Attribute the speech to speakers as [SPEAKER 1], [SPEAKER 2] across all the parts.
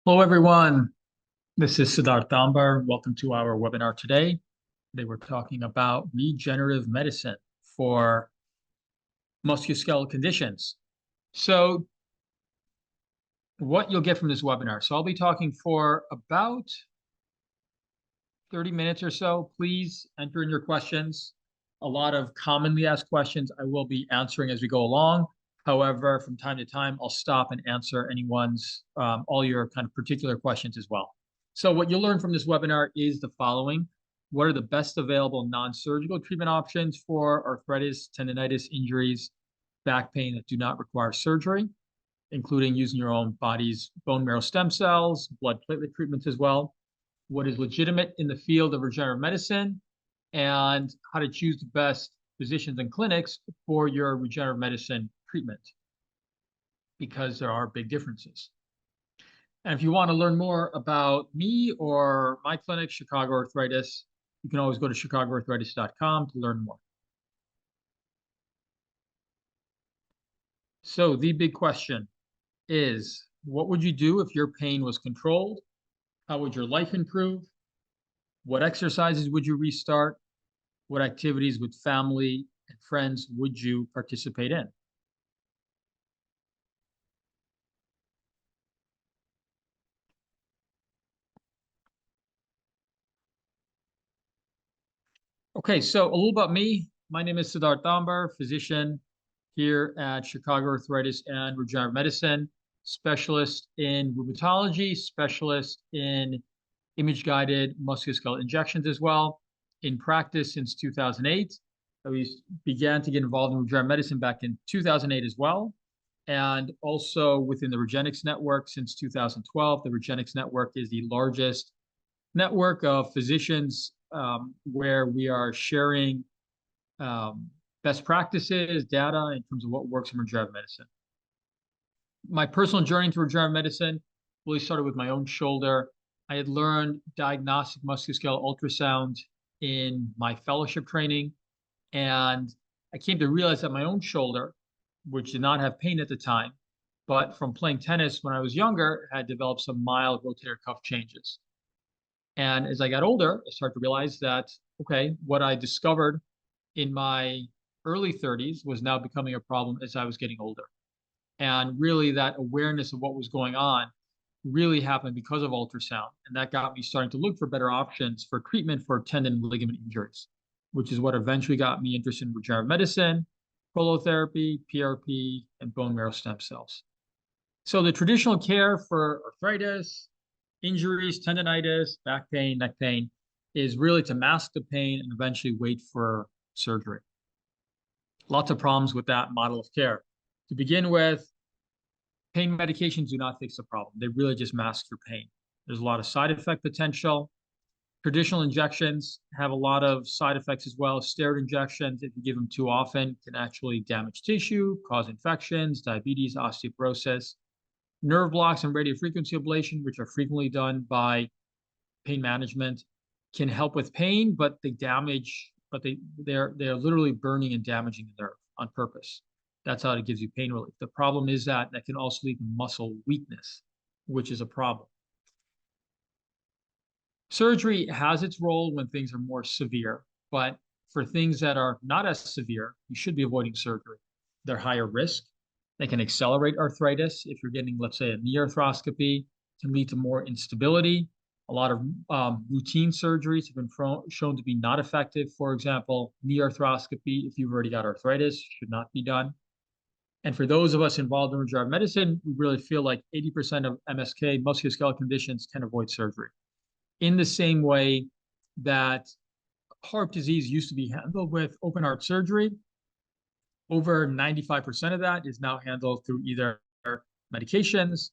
[SPEAKER 1] Hello, everyone. This is Siddharth Dambar. Welcome to our webinar today. Today, we're talking about regenerative medicine for musculoskeletal conditions. So, what you'll get from this webinar. So, I'll be talking for about 30 minutes or so. Please enter in your questions. A lot of commonly asked questions I will be answering as we go along. However, from time to time, I'll stop and answer all your kind of particular questions as well. So what you'll learn from this webinar is the following. What are the best available non-surgical treatment options for arthritis, tendinitis, injuries, back pain that do not require surgery, including using your own body's bone marrow stem cells, blood platelet treatments as well. What is legitimate in the field of regenerative medicine, and how to choose the best physicians and clinics for your regenerative medicine treatment, because there are big differences. And if you want to learn more about me or my clinic, Chicago Arthritis, you can always go to chicagoarthritis.com to learn more. So the big question is, what would you do if your pain was controlled? How would your life improve? What exercises would you restart? What activities with family and friends would you participate in? Okay, so a little about me. My name is Siddharth Dambar, physician here at Chicago Arthritis and Regenerative Medicine, specialist in rheumatology, specialist in image-guided musculoskeletal injections as well. In practice since 2008. We began to get involved in regenerative medicine back in 2008 as well. And also within the Regenix Network since 2012. The Regenix Network is the largest network of physicians where we are sharing best practices, data in terms of what works in regenerative medicine. My personal journey into regenerative medicine really started with my own shoulder. I had learned diagnostic musculoskeletal ultrasound in my fellowship training, and I came to realize that my own shoulder, which did not have pain at the time, but from playing tennis when I was younger, had developed some mild rotator cuff changes. And as I got older, I started to realize that, okay, what I discovered in my early 30s was now becoming a problem as I was getting older. And really that awareness of what was going on really happened because of ultrasound. And that got me starting to look for better options for treatment for tendon and ligament injuries, which is what eventually got me interested in regenerative medicine, prolotherapy, PRP, and bone marrow stem cells. So the traditional care for arthritis, injuries, tendinitis, back pain, neck pain is really to mask the pain and eventually wait for surgery. Lots of problems with that model of care. To begin with, pain medications do not fix the problem. They really just mask your pain. There's a lot of side effect potential. Traditional injections have a lot of side effects as well. Steroid injections, if you give them too often, can actually damage tissue, cause infections, diabetes, osteoporosis. Nerve blocks and radiofrequency ablation, which are frequently done by pain management, can help with pain, but they're literally burning and damaging the nerve on purpose. That's how it gives you pain relief. The problem is that can also lead to muscle weakness, which is a problem. Surgery has its role when things are more severe, but for things that are not as severe, you should be avoiding surgery. They're higher risk. They can accelerate arthritis. If you're getting, let's say, a knee arthroscopy, can lead to more instability. A lot of routine surgeries have been shown to be not effective. For example, knee arthroscopy, if you've already got arthritis, should not be done. And for those of us involved in regenerative medicine, we really feel like 80% of MSK, musculoskeletal conditions, can avoid surgery. In the same way that heart disease used to be handled with open heart surgery, over 95% of that is now handled through either medications,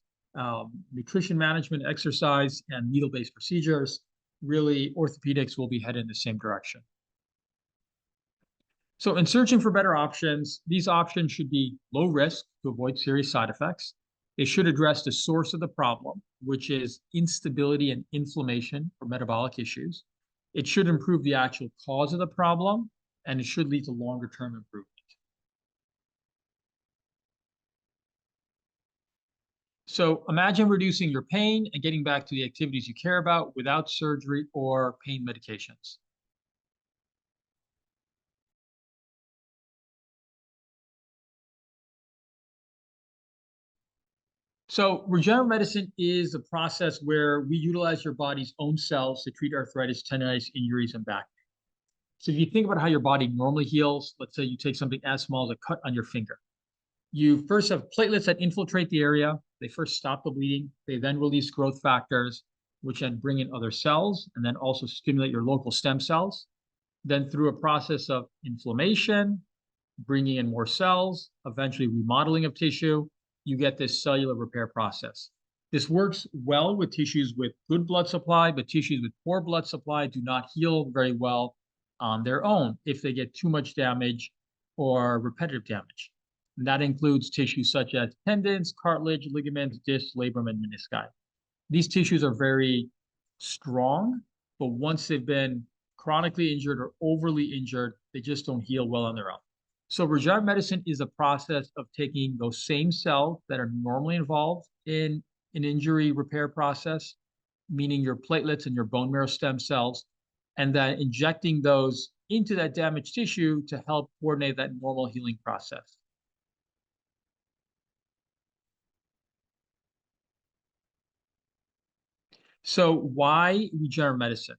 [SPEAKER 1] nutrition management, exercise, and needle-based procedures. Really, orthopedics will be headed in the same direction. So in searching for better options, these options should be low risk to avoid serious side effects. They should address the source of the problem, which is instability and inflammation or metabolic issues. It should improve the actual cause of the problem, and it should lead to longer-term improvement. So imagine reducing your pain and getting back to the activities you care about without surgery or pain medications. So regenerative medicine is a process where we utilize your body's own cells to treat arthritis, tendinitis, injuries, and back. So if you think about how your body normally heals, let's say you take something as small as a cut on your finger. You first have platelets that infiltrate the area. They first stop the bleeding. They then release growth factors, which then bring in other cells and then also stimulate your local stem cells. Then through a process of inflammation, bringing in more cells, eventually remodeling of tissue, you get this cellular repair process. This works well with tissues with good blood supply, but tissues with poor blood supply do not heal very well on their own if they get too much damage or repetitive damage. And that includes tissues such as tendons, cartilage, ligaments, discs, labrum, and menisci. These tissues are very strong, but once they've been chronically injured or overly injured, they just don't heal well on their own. So regenerative medicine is a process of taking those same cells that are normally involved in an injury repair process, meaning your platelets and your bone marrow stem cells, and then injecting those into that damaged tissue to help coordinate that normal healing process. So why regenerative medicine?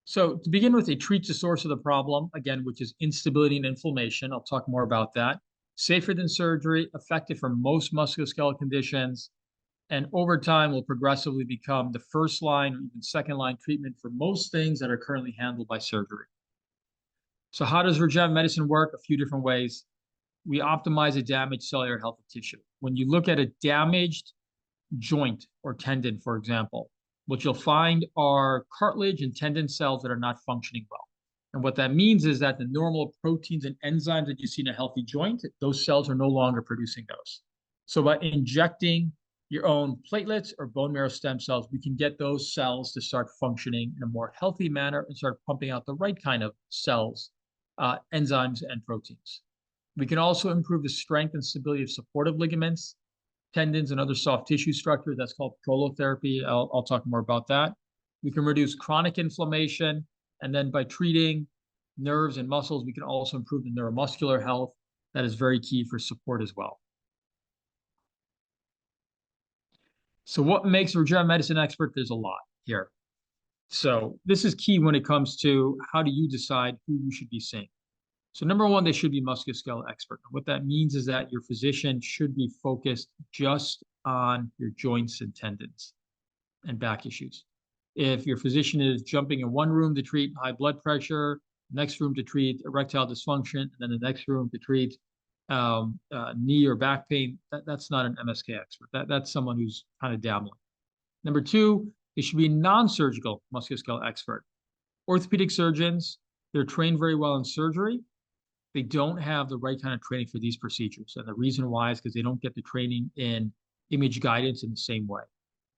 [SPEAKER 1] So to begin with, it treats the source of the problem, again, which is instability and inflammation. I'll talk more about that. Safer than surgery, effective for most musculoskeletal conditions, and over time will progressively become the first line or even second line treatment for most things that are currently handled by surgery. So how does regenerative medicine work? A few different ways. We optimize a damaged cellular health of tissue. When you look at a damaged joint or tendon, for example, what you'll find are cartilage and tendon cells that are not functioning well. And what that means is that the normal proteins and enzymes that you see in a healthy joint, those cells are no longer producing those. So by injecting your own platelets or bone marrow stem cells, we can get those cells to start functioning in a more healthy manner and start pumping out the right kind of cells, enzymes, and proteins. We can also improve the strength and stability of supportive ligaments, tendons, and other soft tissue structures. That's called prolotherapy. I'll talk more about that. We can reduce chronic inflammation. And then by treating nerves and muscles, we can also improve the neuromuscular health. That is very key for support as well. So what makes a regenerative medicine expert? There's a lot here. So this is key when it comes to how do you decide who you should be seeing. So number one, they should be musculoskeletal expert. What that means is that your physician should be focused just on your joints and tendons and back issues. If your physician is jumping in one room to treat high blood pressure, next room to treat erectile dysfunction, and then the next room to treat knee or back pain, that's not an MSK expert. That's someone who's kind of dabbling. Number two, they should be a non-surgical musculoskeletal expert. Orthopedic surgeons, they're trained very well in surgery. They don't have the right kind of training for these procedures. And the reason why is because they don't get the training in image guidance in the same way.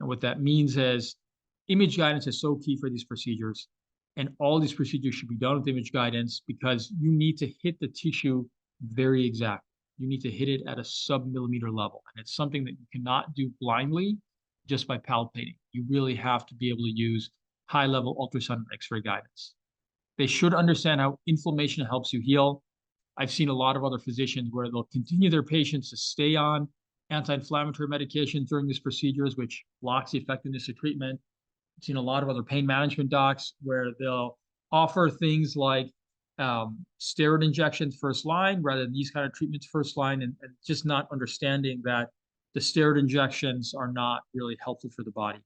[SPEAKER 1] And what that means is image guidance is so key for these procedures. And all these procedures should be done with image guidance because you need to hit the tissue very exactly. You need to hit it at a sub-millimeter level. And it's something that you cannot do blindly just by palpating. You really have to be able to use high-level ultrasound and X-ray guidance. They should understand how inflammation helps you heal. I've seen a lot of other physicians where they'll continue their patients to stay on anti-inflammatory medications during these procedures, which blocks the effectiveness of treatment. I've seen a lot of other pain management docs where they'll offer things like steroid injections first line rather than these kind of treatments first line, and just not understanding that the steroid injections are not really helpful for the body.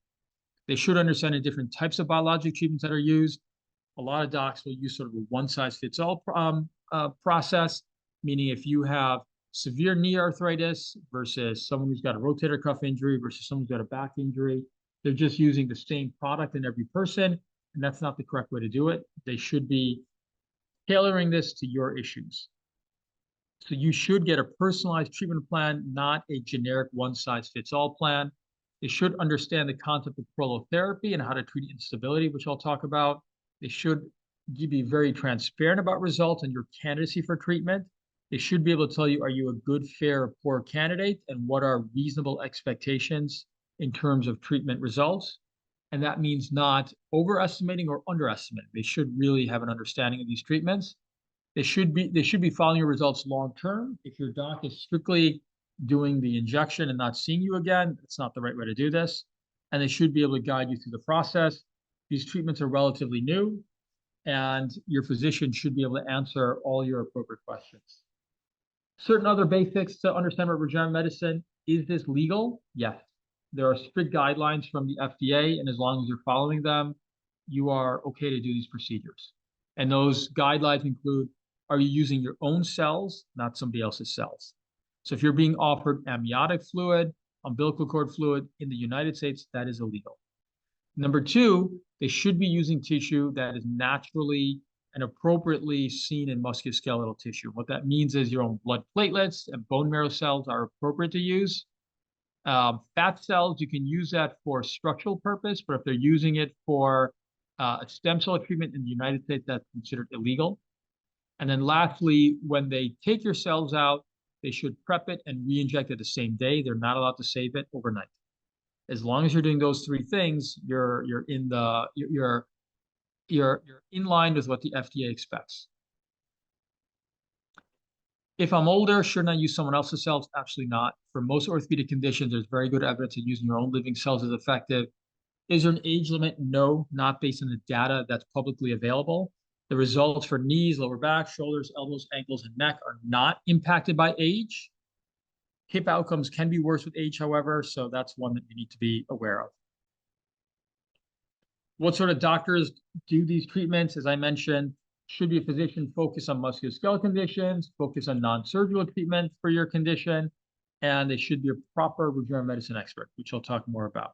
[SPEAKER 1] They should understand the different types of biologic treatments that are used. A lot of docs will use sort of a one-size-fits-all process, meaning if you have severe knee arthritis versus someone who's got a rotator cuff injury versus someone who's got a back injury, they're just using the same product in every person, and that's not the correct way to do it. They should be tailoring this to your issues. So you should get a personalized treatment plan, not a generic one-size-fits-all plan. They should understand the concept of prolotherapy and how to treat instability, which I'll talk about. They should be very transparent about results and your candidacy for treatment. They should be able to tell you, are you a good, fair, or poor candidate, and what are reasonable expectations in terms of treatment results. And that means not overestimating or underestimating. They should really have an understanding of these treatments. They should be following your results long term. If your doc is strictly doing the injection and not seeing you again, it's not the right way to do this. And they should be able to guide you through the process. These treatments are relatively new, and your physician should be able to answer all your appropriate questions. Certain other basics to understand about regenerative medicine. Is this legal? Yes. There are strict guidelines from the FDA, and as long as you're following them, you are okay to do these procedures. And those guidelines include, are you using your own cells, not somebody else's cells? So if you're being offered amniotic fluid, umbilical cord fluid in the United States, that is illegal. Number two, they should be using tissue that is naturally and appropriately seen in musculoskeletal tissue. What that means is your own blood platelets and bone marrow cells are appropriate to use. Fat cells, you can use that for structural purpose, but if they're using it for a stem cell treatment in the United States, that's considered illegal. And then lastly, when they take your cells out, they should prep it and re-inject it the same day. They're not allowed to save it overnight. As long as you're doing those three things, you're in line with what the FDA expects. If I'm older, shouldn't I use someone else's cells? Absolutely not. For most orthopedic conditions, there's very good evidence that using your own living cells is effective. Is there an age limit? No, not based on the data that's publicly available. The results for knees, lower back, shoulders, elbows, ankles, and neck are not impacted by age. Hip outcomes can be worse with age, however, so that's one that you need to be aware of. What sort of doctors do these treatments? As I mentioned, should be a physician focused on musculoskeletal conditions, focus on non-surgical treatment for your condition, and they should be a proper regenerative medicine expert, which I'll talk more about.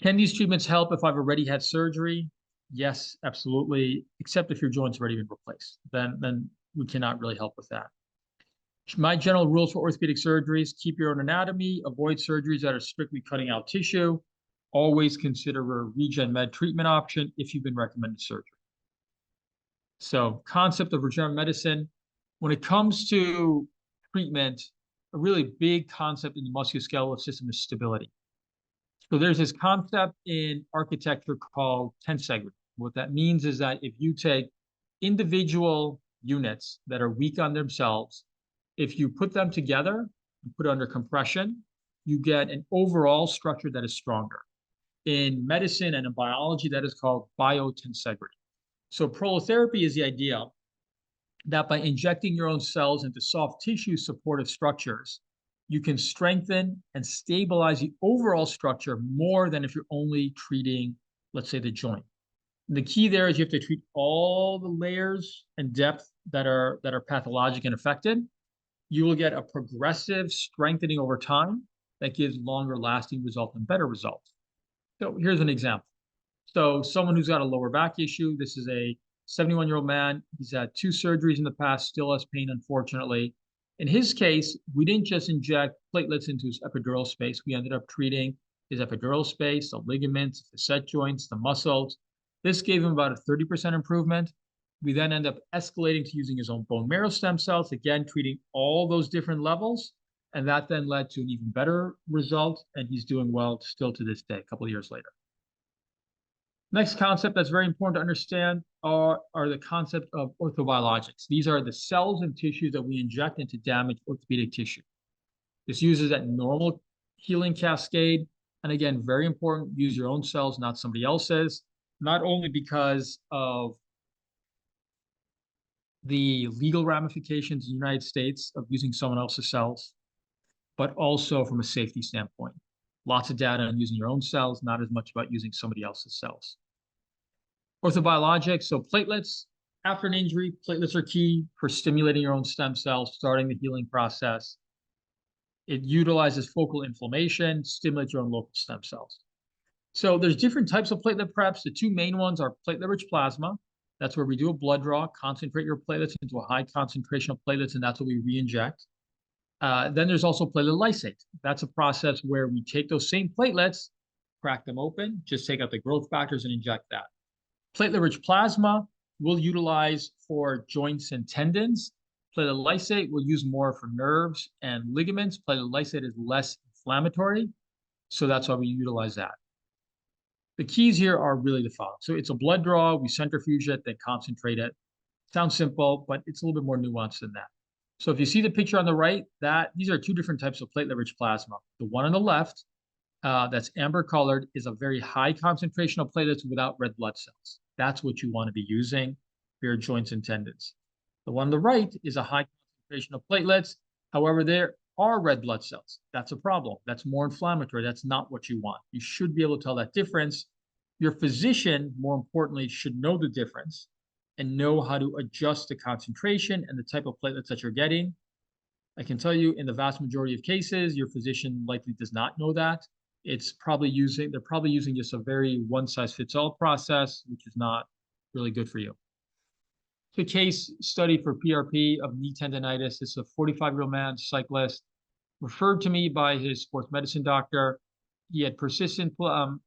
[SPEAKER 1] Can these treatments help if I've already had surgery? Yes, absolutely, except if your joint's already been replaced. Then we cannot really help with that. My general rules for orthopedic surgeries: keep your own anatomy, avoid surgeries that are strictly cutting out tissue, always consider a regen med treatment option if you've been recommended surgery. So concept of regenerative medicine, when it comes to treatment, a really big concept in the musculoskeletal system is stability. So there's this concept in architecture called tensegrity. What that means is that if you take individual units that are weak on themselves, if you put them together and put it under compression, you get an overall structure that is stronger. In medicine and in biology, that is called biotensegrity. So prolotherapy is the idea that by injecting your own cells into soft tissue supportive structures, you can strengthen and stabilize the overall structure more than if you're only treating, let's say, the joint. And the key there is you have to treat all the layers and depth that are pathologic and affected. You will get a progressive strengthening over time that gives longer lasting results and better results. So here's an example. So someone who's got a lower back issue, this is a 71-year-old man. He's had 2 surgeries in the past, still has pain, unfortunately. In his case, we didn't just inject platelets into his epidural space. We ended up treating his epidural space, the ligaments, the facet joints, the muscles. This gave him about a 30% improvement. We then end up escalating to using his own bone marrow stem cells, again, treating all those different levels. And that then led to an even better result. And he's doing well still to this day, a couple of years later. Next concept that's very important to understand are the concept of orthobiologics. These are the cells and tissues that we inject into damaged orthopedic tissue. This uses that normal healing cascade. And again, very important, use your own cells, not somebody else's, not only because of the legal ramifications in the United States of using someone else's cells, but also from a safety standpoint. Lots of data on using your own cells, not as much about using somebody else's cells. Orthobiologics, so platelets. After an injury, platelets are key for stimulating your own stem cells, starting the healing process. It utilizes focal inflammation, stimulates your own local stem cells. So there's different types of platelet preps. The 2 main ones are platelet-rich plasma. That's where we do a blood draw, concentrate your platelets into a high concentration of platelets, and that's what we re-inject. Then there's also platelet lysate. That's a process where we take those same platelets, crack them open, just take out the growth factors and inject that. Platelet-rich plasma we'll utilize for joints and tendons. Platelet lysate we'll use more for nerves and ligaments. Platelet lysate is less inflammatory, so that's why we utilize that. The keys here are really the following. So it's a blood draw, we centrifuge it, then concentrate it. Sounds simple, but it's a little bit more nuanced than that. So if you see the picture on the right, these are two different types of platelet-rich plasma. The one on the left, that's amber colored, is a very high concentration of platelets without red blood cells. That's what you want to be using for your joints and tendons. The one on the right is a high concentration of platelets. However, there are red blood cells. That's a problem. That's more inflammatory. That's not what you want. You should be able to tell that difference. Your physician, more importantly, should know the difference and know how to adjust the concentration and the type of platelets that you're getting. I can tell you in the vast majority of cases, your physician likely does not know that. They're probably using just a very one-size-fits-all process, which is not really good for you. So case study for PRP of knee tendinitis. This is a 45-year-old man, cyclist, referred to me by his sports medicine doctor. He had persistent patellar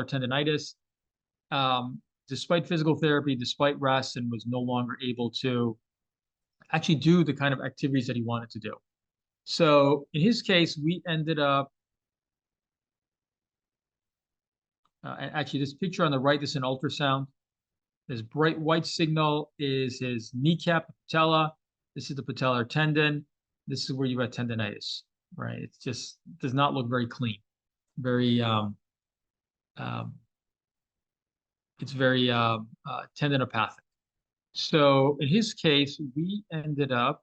[SPEAKER 1] tendinitis. Despite physical therapy, despite rest, and was no longer able to actually do the kind of activities that he wanted to do. So in his case, we ended up, and actually this picture on the right, this is an ultrasound. This bright white signal is his kneecap, patella. This is the patellar tendon. This is where you have tendinitis, right? It just does not look very clean. It's very tendinopathic. So in his case, we ended up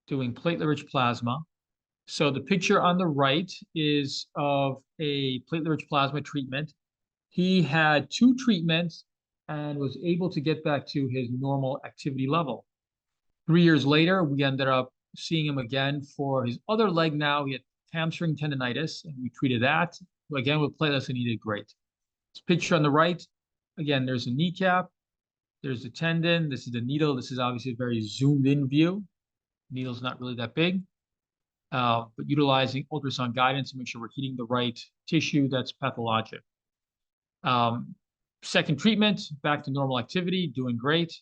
[SPEAKER 1] doing platelet-rich plasma. So the picture on the right is of a platelet-rich plasma treatment. He had 2 treatments and was able to get back to his normal activity level. 3 years later, we ended up seeing him again for his other leg now. He had hamstring tendinitis, and we treated that. Again, with platelets, and he did great. This picture on the right, again, there's a kneecap, there's the tendon, this is the needle. This is obviously a very zoomed in view. Needle's not really that big, but utilizing ultrasound guidance to make sure we're hitting the right tissue that's pathologic. Second treatment, back to normal activity, doing great.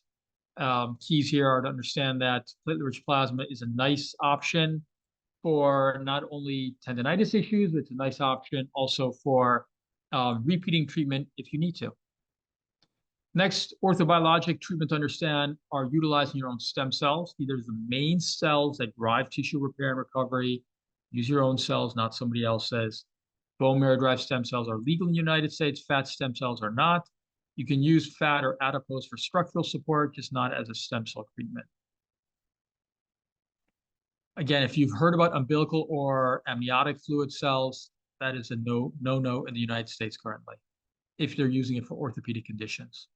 [SPEAKER 1] Keys here are to understand that platelet-rich plasma is a nice option for not only tendinitis issues, but it's a nice option also for repeating treatment if you need to. Next, orthobiologic treatment to understand are utilizing your own stem cells. These are the main cells that drive tissue repair and recovery. Use your own cells, not somebody else's. Bone marrow-derived stem cells are legal in the United States. Fat stem cells are not. You can use fat or adipose for structural support, just not as a stem cell treatment. Again, if you've heard about umbilical or amniotic fluid cells, that is a no-no in the United States currently, if they're using it for orthopedic conditions.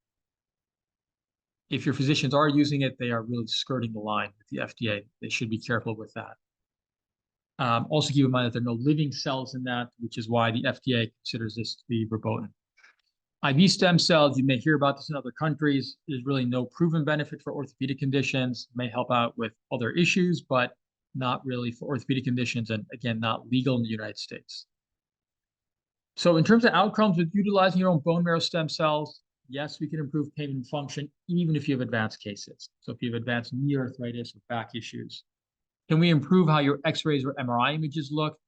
[SPEAKER 1] If your physicians are using it, they are really skirting the line with the FDA. They should be careful with that. Also keep in mind that there are no living cells in that, which is why the FDA considers this to be verboten. IV stem cells, you may hear about this in other countries. There's really no proven benefit for orthopedic conditions. It may help out with other issues, but not really for orthopedic conditions, and again, not legal in the United States. So in terms of outcomes with utilizing your own bone marrow stem cells, yes, we can improve pain and function even if you have advanced cases. So if you have advanced knee arthritis or back issues. Can we improve how your x-rays or MRI images look?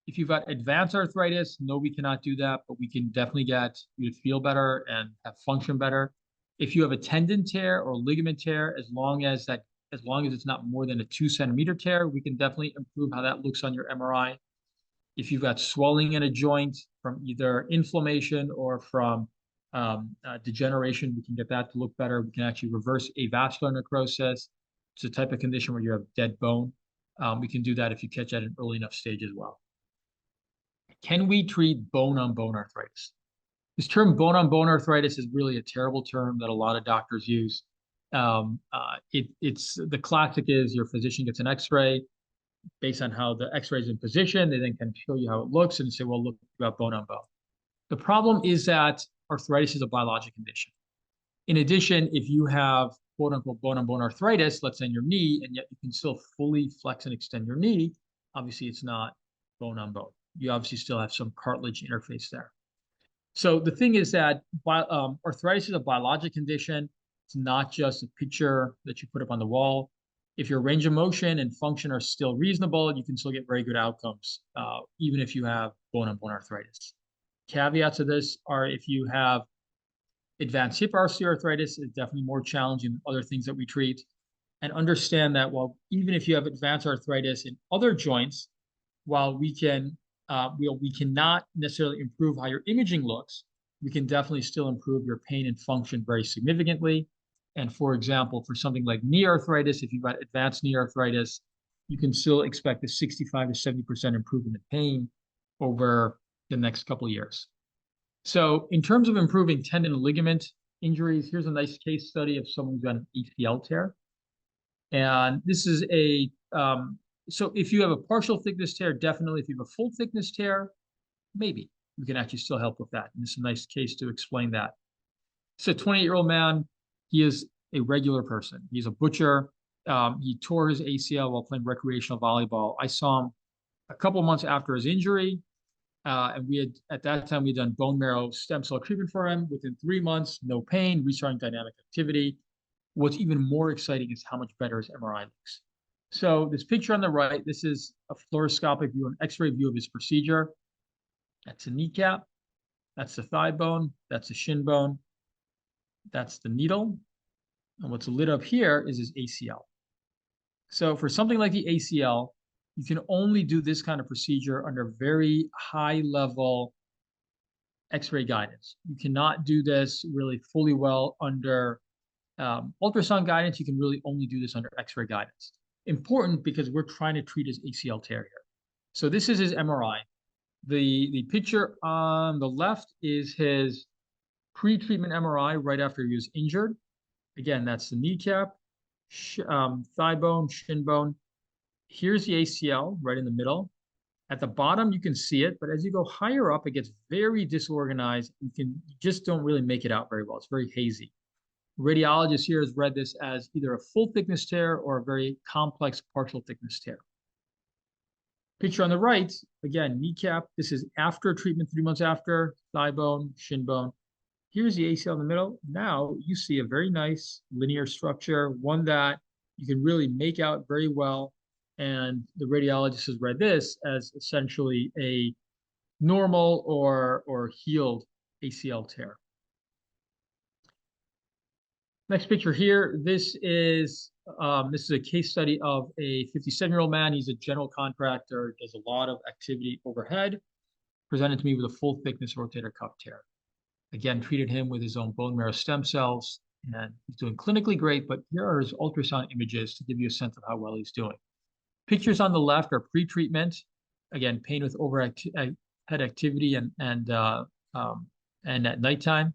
[SPEAKER 1] If you've got advanced arthritis, no, we cannot do that, but we can definitely get you to feel better and have function better. If you have a tendon tear or ligament tear, as long as it's not more than a 2-centimeter tear, we can definitely improve how that looks on your MRI. If you've got swelling in a joint from either inflammation or from degeneration, we can get that to look better. We can actually reverse avascular necrosis. It's a type of condition where you have dead bone. We can do that if you catch at an early enough stage as well. Can we treat bone-on-bone arthritis? This term bone-on-bone arthritis is really a terrible term that a lot of doctors use. The classic is your physician gets an x-ray. Based on how the x-ray is in position, they then can show you how it looks and say, well, look about bone-on-bone. The problem is that arthritis is a biologic condition. In addition, if you have quote-unquote bone-on-bone arthritis, let's say in your knee, and yet you can still fully flex and extend your knee, obviously it's not bone-on-bone. You obviously still have some cartilage interface there. So the thing is that arthritis is a biologic condition. It's not just a picture that you put up on the wall. If your range of motion and function are still reasonable, you can still get very good outcomes, even if you have bone-on-bone arthritis. Caveats to this are if you have advanced hip osteoarthritis, it's definitely more challenging than other things that we treat. And understand that while even if you have advanced arthritis in other joints, while we cannot necessarily improve how your imaging looks, we can definitely still improve your pain and function very significantly. And for example, for something like knee arthritis, if you've got advanced knee arthritis, you can still expect a 65 to 70% improvement in pain over the next couple of years. So in terms of improving tendon and ligament injuries, here's a nice case study of someone who's got an ACL tear. And this is so if you have a partial thickness tear, definitely. If you have a full thickness tear, maybe we can actually still help with that. And this is a nice case to explain that. It's a 28-year-old man. He is a regular person. He's a butcher. He tore his ACL while playing recreational volleyball. I saw him a couple months after his injury. And at that time, we had done bone marrow stem cell treatment for him. Within 3 months, no pain, restarting dynamic activity. What's even more exciting is how much better his MRI looks. So this picture on the right, this is a fluoroscopic view, an X-ray view of his procedure. That's the kneecap. That's the thigh bone. That's the shin bone. That's the needle. And what's lit up here is his ACL. So for something like the ACL, you can only do this kind of procedure under very high level X-ray guidance. You cannot do this really fully well under ultrasound guidance. You can really only do this under X-ray guidance. Important because we're trying to treat his ACL tear here. So this is his MRI. The picture on the left is his pre-treatment MRI right after he was injured. Again, that's the kneecap, thigh bone, shin bone. Here's the ACL right in the middle. At the bottom, you can see it, but as you go higher up, it gets very disorganized. You just don't really make it out very well. It's very hazy. Radiologist here has read this as either a full thickness tear or a very complex partial thickness tear. Picture on the right, again, kneecap. This is after treatment, 3 months after, thigh bone, shin bone. Here's the ACL in the middle. Now you see a very nice linear structure, one that you can really make out very well. And the radiologist has read this as essentially a normal or healed ACL tear. Next picture here, this is a case study of a 57-year-old man. He's a general contractor, does a lot of activity overhead, presented to me with a full thickness rotator cuff tear. Again, treated him with his own bone marrow stem cells, and he's doing clinically great, but here are his ultrasound images to give you a sense of how well he's doing. Pictures on the left are pre-treatment. Again, pain with overhead activity and at nighttime.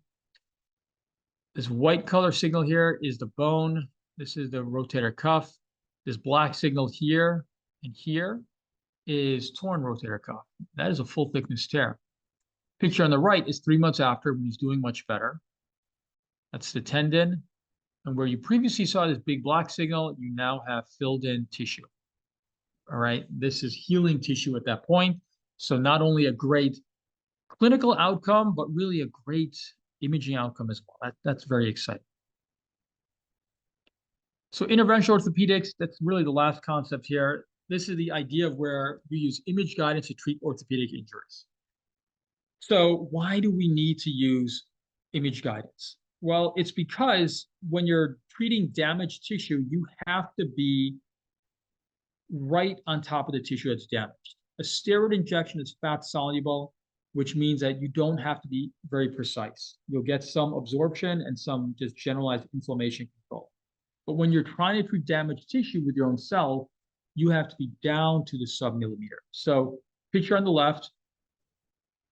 [SPEAKER 1] This white color signal here is the bone. This is the rotator cuff. This black signal here and here is torn rotator cuff. That is a full thickness tear. Picture on the right is 3 months after when he's doing much better. That's the tendon. And where you previously saw this big black signal, you now have filled in tissue. All right, this is healing tissue at that point. So not only a great clinical outcome, but really a great imaging outcome as well. That's very exciting. So interventional orthopedics, that's really the last concept here. This is the idea of where we use image guidance to treat orthopedic injuries. So why do we need to use image guidance? Well, it's because when you're treating damaged tissue, you have to be right on top of the tissue that's damaged. A steroid injection is fat soluble, which means that you don't have to be very precise. You'll get some absorption and some just generalized inflammation control. But when you're trying to treat damaged tissue with your own cell, you have to be down to the sub-millimeter. So picture on the left,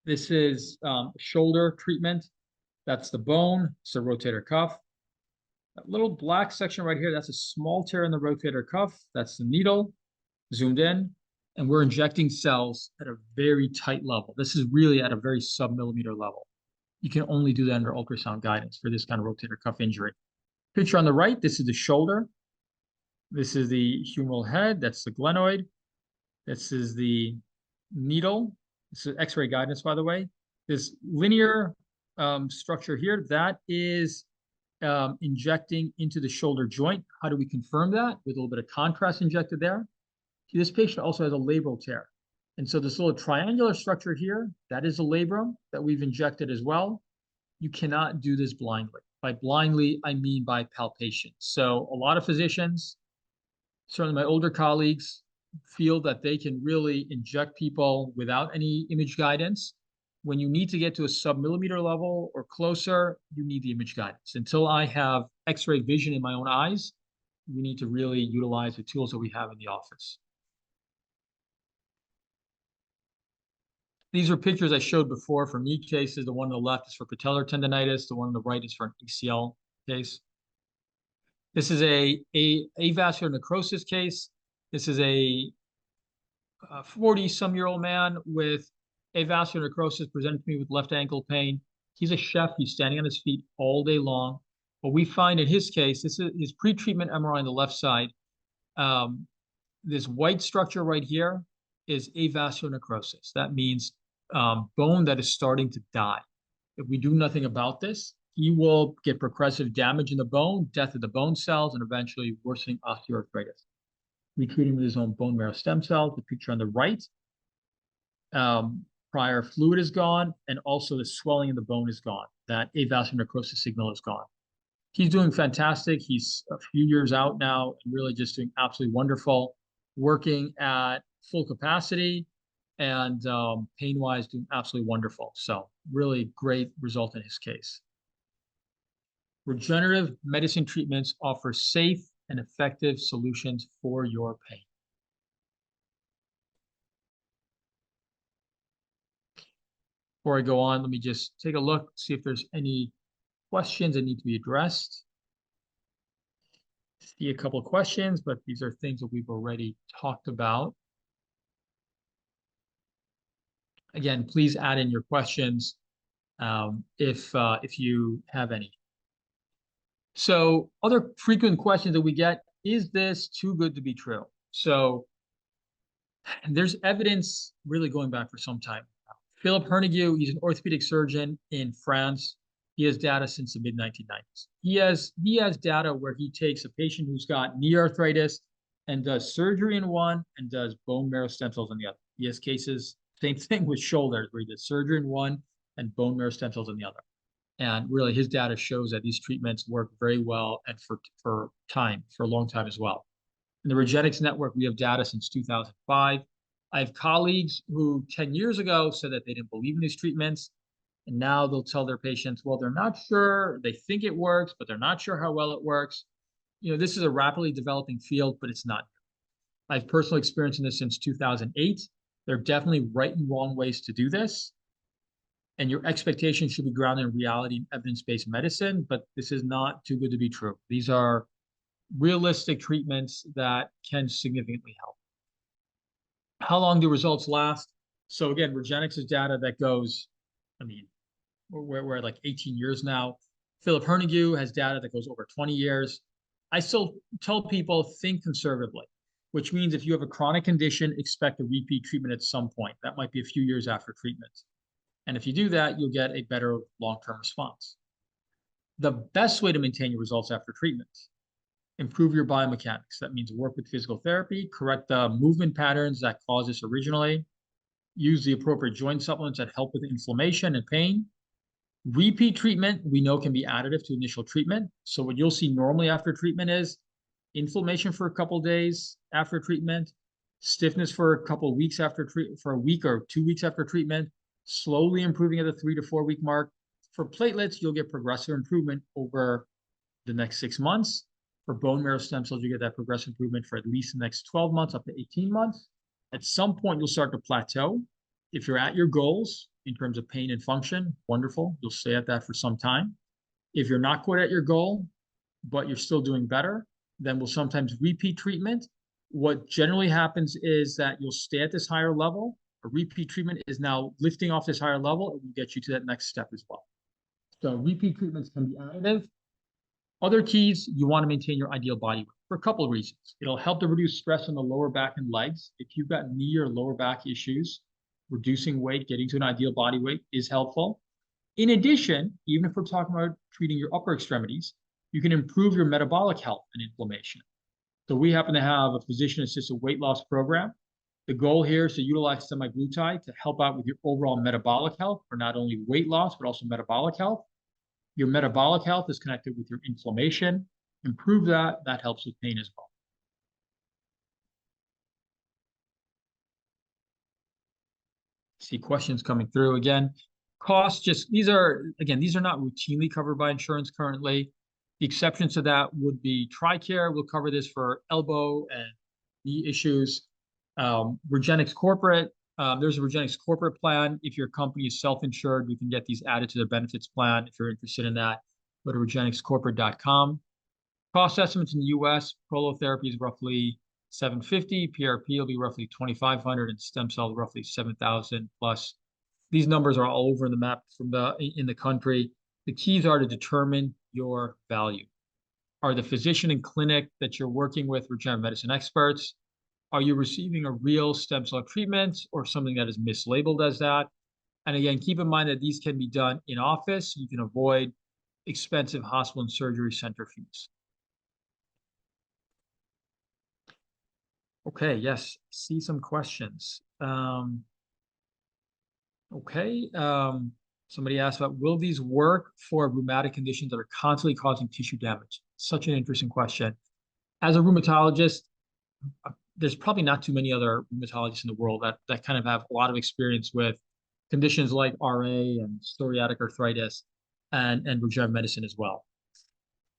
[SPEAKER 1] this is shoulder treatment. That's the bone, it's the rotator cuff. That little black section right here, that's a small tear in the rotator cuff. That's the needle, zoomed in. And we're injecting cells at a very tight level. This is really at a very sub-millimeter level. You can only do that under ultrasound guidance for this kind of rotator cuff injury. Picture on the right, this is the shoulder. This is the humeral head. That's the glenoid. This is the needle. This is X-ray guidance, by the way. This linear structure here, that is injecting into the shoulder joint. How do we confirm that? With a little bit of contrast injected there. This patient also has a labral tear. And so this little triangular structure here, that is a labrum that we've injected as well. You cannot do this blindly. By blindly, I mean by palpation. So a lot of physicians, certainly my older colleagues, feel that they can really inject people without any image guidance. When you need to get to a sub-millimeter level or closer, you need the image guidance. Until I have X-ray vision in my own eyes, we need to really utilize the tools that we have in the office. These are pictures I showed before for knee cases. The one on the left is for patellar tendinitis. The one on the right is for an ACL case. This is a avascular necrosis case. This is a 40-some-year-old man with avascular necrosis presented to me with left ankle pain. He's a chef. He's standing on his feet all day long. What we find in his case, this is his pre-treatment MRI on the left side. This white structure right here is avascular necrosis. That means bone that is starting to die. If we do nothing about this, he will get progressive damage in the bone, death of the bone cells, and eventually worsening osteoarthritis. We treat him with his own bone marrow stem cells. The picture on the right, prior fluid is gone, and also the swelling in the bone is gone. That avascular necrosis signal is gone. He's doing fantastic. He's a few years out now and really just doing absolutely wonderful, working at full capacity and pain-wise doing absolutely wonderful. So really great result in his case. Regenerative medicine treatments offer safe and effective solutions for your pain. Before I go on, let me just take a look, see if there's any questions that need to be addressed. See a couple of questions, but these are things that we've already talked about. Again, please add in your questions if you have any. So other frequent questions that we get, is this too good to be true? So there's evidence really going back for some time. Philip Hernigue, he's an orthopedic surgeon in France. He has data since the mid-1990s. He has data where he takes a patient who's got knee arthritis and does surgery in one and does bone marrow stem cells on the other. He has cases, same thing with shoulders, where he does surgery in one and bone marrow stem cells on the other. And really, his data shows that these treatments work very well and for a long time as well. In the Regenetics Network, we have data since 2005. I have colleagues who 10 years ago said that they didn't believe in these treatments. And now they'll tell their patients, well, they're not sure. They think it works, but they're not sure how well it works. You know, this is a rapidly developing field, but it's not. I have personal experience in this since 2008. There are definitely right and wrong ways to do this. And your expectations should be grounded in reality and evidence-based medicine, but this is not too good to be true. These are realistic treatments that can significantly help. How long do results last? So again, Regenetics is data that goes, I mean, we're at like 18 years now. Philip Hernigue has data that goes over 20 years. I still tell people, think conservatively, which means if you have a chronic condition, expect a repeat treatment at some point. That might be a few years after treatment. And if you do that, you'll get a better long-term response. The best way to maintain your results after treatment, improve your biomechanics. That means work with physical therapy, correct the movement patterns that caused this originally, use the appropriate joint supplements that help with inflammation and pain. Repeat treatment, we know, can be additive to initial treatment. So what you'll see normally after treatment is inflammation for a couple of days after treatment, stiffness for a couple of weeks after treatment, for a week or 2 weeks after treatment, slowly improving at the 3 to 4 week mark. For platelets, you'll get progressive improvement over the next 6 months. For bone marrow stem cells, you get that progressive improvement for at least the next 12 months, up to 18 months. At some point, you'll start to plateau. If you're at your goals in terms of pain and function, wonderful. You'll stay at that for some time. If you're not quite at your goal, but you're still doing better, then we'll sometimes repeat treatment. What generally happens is that you'll stay at this higher level. A repeat treatment is now lifting off this higher level and will get you to that next step as well. So repeat treatments can be additive. Other keys, you want to maintain your ideal body weight for a couple of reasons. It'll help to reduce stress on the lower back and legs. If you've got knee or lower back issues, reducing weight, getting to an ideal body weight is helpful. In addition, even if we're talking about treating your upper extremities, you can improve your metabolic health and inflammation. So we happen to have a physician-assisted weight loss program. The goal here is to utilize semaglutide to help out with your overall metabolic health, for not only weight loss, but also metabolic health. Your metabolic health is connected with your inflammation. Improve that, that helps with pain as well. See questions coming through again. Costs, just these are not routinely covered by insurance currently. The exceptions to that would be TRICARE will cover this for elbow and knee issues. Regenix Corporate, there's a Regenix Corporate plan. If your company is self-insured, we can get these added to their benefits plan. If you're interested in that, go to regenixcorporate.com. Cost estimates in the US, prolotherapy is roughly $750, PRP will be roughly $2,500, and stem cell roughly $7,000 plus. These numbers are all over the map in the country. The keys are to determine your value. Are the physician and clinic that you're working with regenerative medicine experts? Are you receiving a real stem cell treatment or something that is mislabeled as that? And again, keep in mind that these can be done in office. You can avoid expensive hospital and surgery center fees. Okay, yes, see some questions. Somebody asked about, will these work for rheumatic conditions that are constantly causing tissue damage? Such an interesting question. As a rheumatologist, there's probably not too many other rheumatologists in the world that kind of have a lot of experience with conditions like RA and psoriatic arthritis and regenerative medicine as well.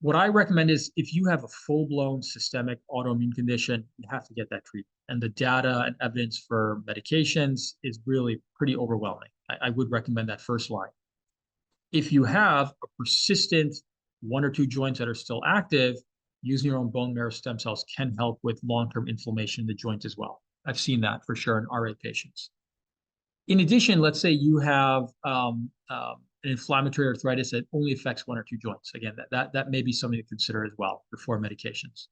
[SPEAKER 1] What I recommend is if you have a full-blown systemic autoimmune condition, you have to get that treatment. And the data and evidence for medications is really pretty overwhelming. I would recommend that first line. If you have a persistent one or two joints that are still active, using your own bone marrow stem cells can help with long-term inflammation in the joint as well. I've seen that for sure in RA patients. In addition, let's say you have an inflammatory arthritis that only affects one or two joints. Again, that may be something to consider as well before medications.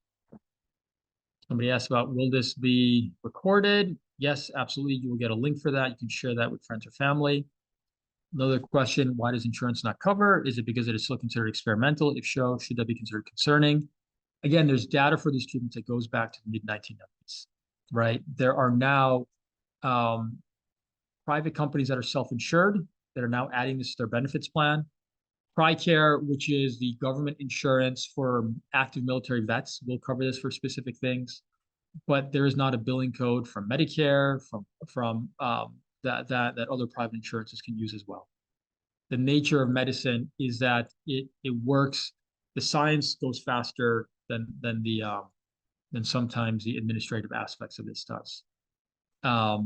[SPEAKER 1] Somebody asked about, will this be recorded? Yes, absolutely. You will get a link for that. You can share that with friends or family. Another question, why does insurance not cover? Is it because it is still considered experimental? If so, should that be considered concerning? Again, there's data for these treatments that goes back to the mid-1990s, right? There are now private companies that are self-insured that are now adding this to their benefits plan. TRICARE, which is the government insurance for active military vets, will cover this for specific things, but there is not a billing code from Medicare, from that other private insurances can use as well. The nature of medicine is that it works. The science goes faster than sometimes the administrative aspects of this does. I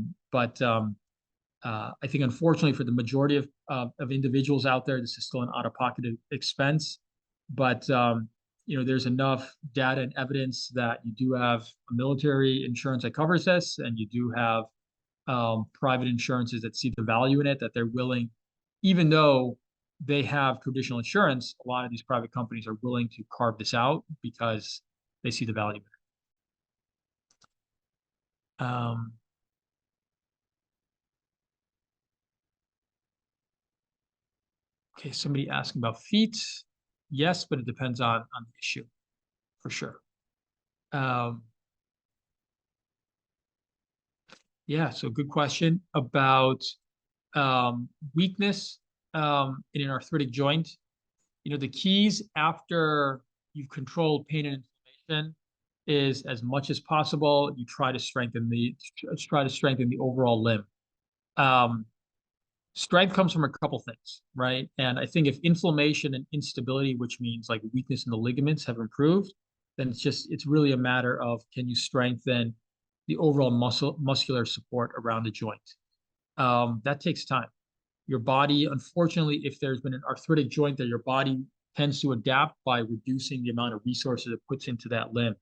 [SPEAKER 1] think, unfortunately, for the majority of individuals out there, this is still an out-of-pocket expense. But there's enough data and evidence that you do have a military insurance that covers this, and you do have private insurances that see the value in it, that they're willing, even though they have traditional insurance, a lot of these private companies are willing to carve this out because they see the value in it. Okay, somebody asking about feet. Yes, but it depends on the issue, for sure. Yeah, so good question about weakness in an arthritic joint. The keys after you've controlled pain and inflammation is, as much as possible, you try to strengthen the overall limb. Strength comes from a couple things, right? And I think if inflammation and instability, which means like weakness in the ligaments, have improved, then it's really a matter of, can you strengthen the overall muscular support around the joint? That takes time. Your body, unfortunately, if there's been an arthritic joint there, your body tends to adapt by reducing the amount of resources it puts into that limb.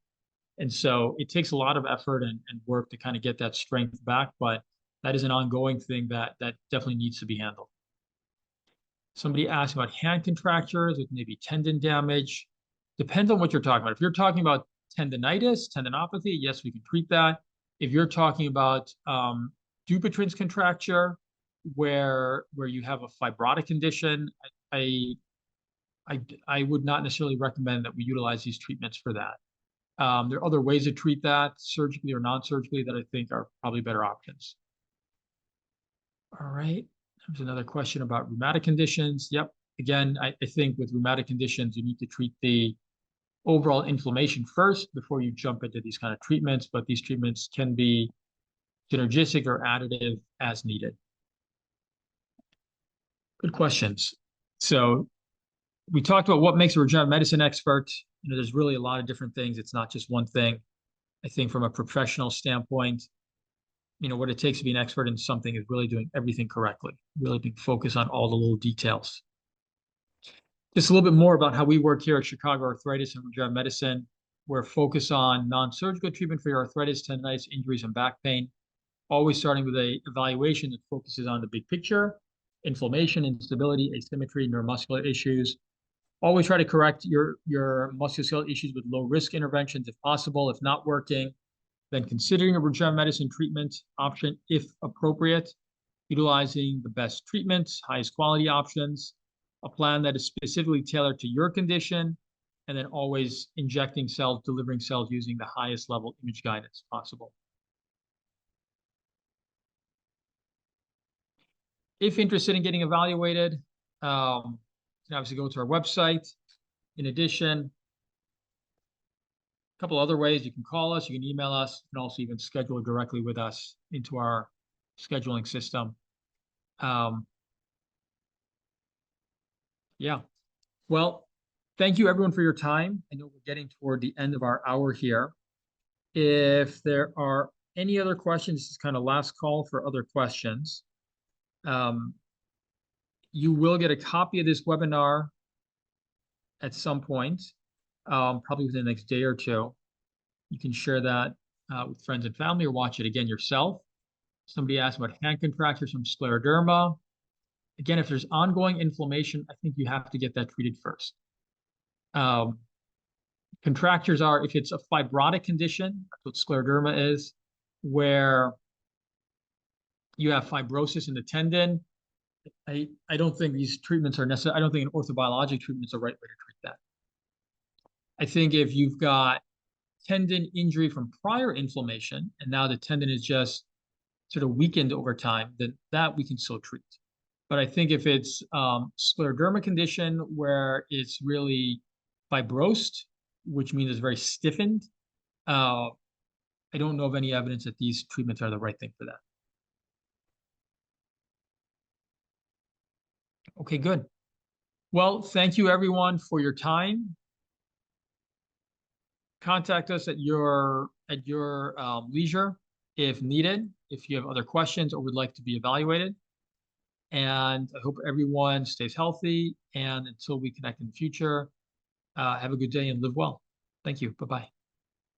[SPEAKER 1] And so it takes a lot of effort and work to kind of get that strength back, but that is an ongoing thing that definitely needs to be handled. Somebody asked about hand contractures with maybe tendon damage. Depends on what you're talking about. If you're talking about tendinitis, tendinopathy, yes, we can treat that. If you're talking about Dupuytren's contracture, where you have a fibrotic condition, I I would not necessarily recommend that we utilize these treatments for that. There are other ways to treat that, surgically or non-surgically, that I think are probably better options. All right. There's another question about rheumatic conditions. Yep. Again, I think with rheumatic conditions, you need to treat the overall inflammation first before you jump into these kind of treatments, but these treatments can be synergistic or additive as needed. Good questions. So we talked about what makes a regenerative medicine expert. There's really a lot of different things. It's not just one thing. I think from a professional standpoint, what it takes to be an expert in something is really doing everything correctly, really being focused on all the little details. Just a little bit more about how we work here at Chicago Arthritis and Regenerative Medicine. We're focused on non-surgical treatment for your arthritis, tendinitis, injuries, and back pain, always starting with an evaluation that focuses on the big picture, inflammation, instability, asymmetry, neuromuscular issues. Always try to correct your musculoskeletal issues with low-risk interventions if possible. If not working, then considering a regenerative medicine treatment option if appropriate, utilizing the best treatments, highest quality options, a plan that is specifically tailored to your condition, and then always injecting cells, delivering cells using the highest level image guidance possible. If interested in getting evaluated, you can obviously go to our website. In addition, a couple other ways. You can call us, you can email us, and also even schedule directly with us into our scheduling system. Yeah. Well, thank you everyone for your time. I know we're getting toward the end of our hour here. If there are any other questions, this is kind of last call for other questions. You will get a copy of this webinar at some point, probably within the next day or two. You can share that with friends and family or watch it again yourself. Somebody asked about hand contractures from scleroderma. Again, if there's ongoing inflammation, I think you have to get that treated first. Contractures are, if it's a fibrotic condition, that's what scleroderma is, where you have fibrosis in the tendon. I don't think these treatments are necessary. I don't think an orthobiologic treatment is the right way to treat that. I think if you've got tendon injury from prior inflammation, and now the tendon is just sort of weakened over time, then that we can still treat. But I think if it's scleroderma condition where it's really fibrosed, which means it's very stiffened, I don't know of any evidence that these treatments are the right thing for that. Okay, good. Well, thank you everyone for your time. Contact us at your leisure if needed, if you have other questions or would like to be evaluated. And I hope everyone stays healthy. And until we connect in the future, have a good day and live well. Thank you. Bye-bye.